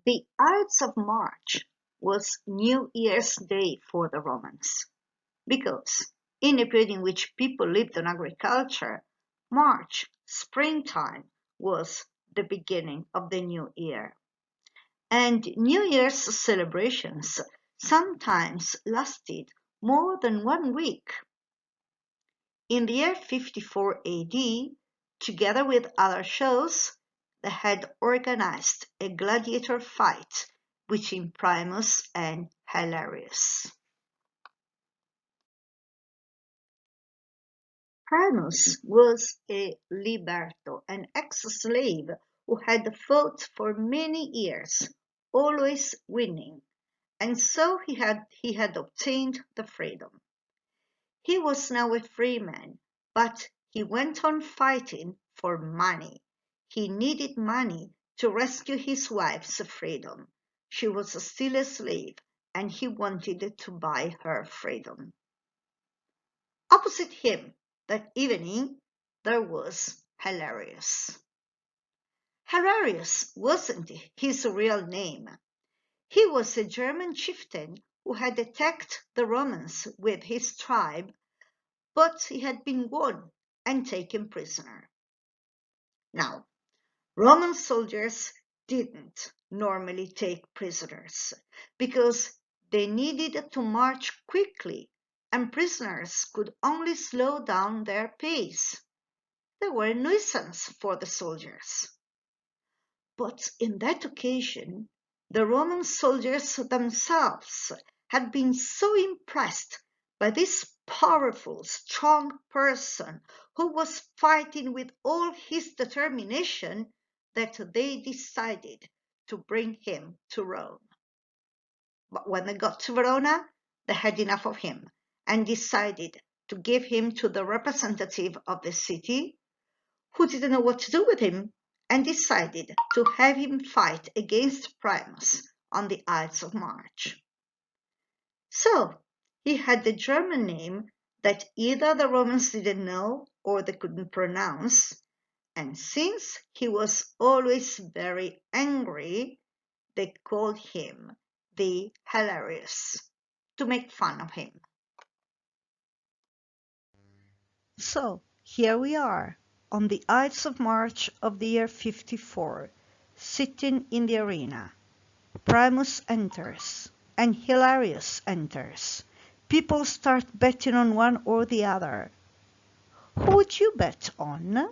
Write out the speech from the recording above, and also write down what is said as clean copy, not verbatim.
The Ides of March was New Year's Day for the Romans, because in a period in which people lived on agriculture, March, springtime, was the beginning of the new year. And New Year's celebrations sometimes lasted more than 1 week. In the year 54 AD, together with other shows, they had organized a gladiator fight between Primus and Hilarius. Primus was a liberto, an ex-slave who had fought for many years, always winning, and so he had obtained the freedom. He was now a free man, but he went on fighting for money. He needed money to rescue his wife's freedom. She was still a slave, and he wanted to buy her freedom. Opposite him that evening, there was Hilarius. Hilarius wasn't his real name. He was a German chieftain who had attacked the Romans with his tribe, but he had been won and taken prisoner. Now, Roman soldiers didn't normally take prisoners because they needed to march quickly, and prisoners could only slow down their pace. They were a nuisance for the soldiers. But in that occasion, the Roman soldiers themselves had been so impressed by this powerful, strong person who was fighting with all his determination that they decided to bring him to Rome. But when they got to Verona, they had enough of him and decided to give him to the representative of the city, who didn't know what to do with him, and decided to have him fight against Primus on the Ides of March. So he had the German name that either the Romans didn't know or they couldn't pronounce, and since he was always very angry, they called him the Hilarius to make fun of him. So here we are on the Ides of March of the year 54, sitting in the arena. Primus enters, and Hilarius enters. People start betting on one or the other. Who would you bet on?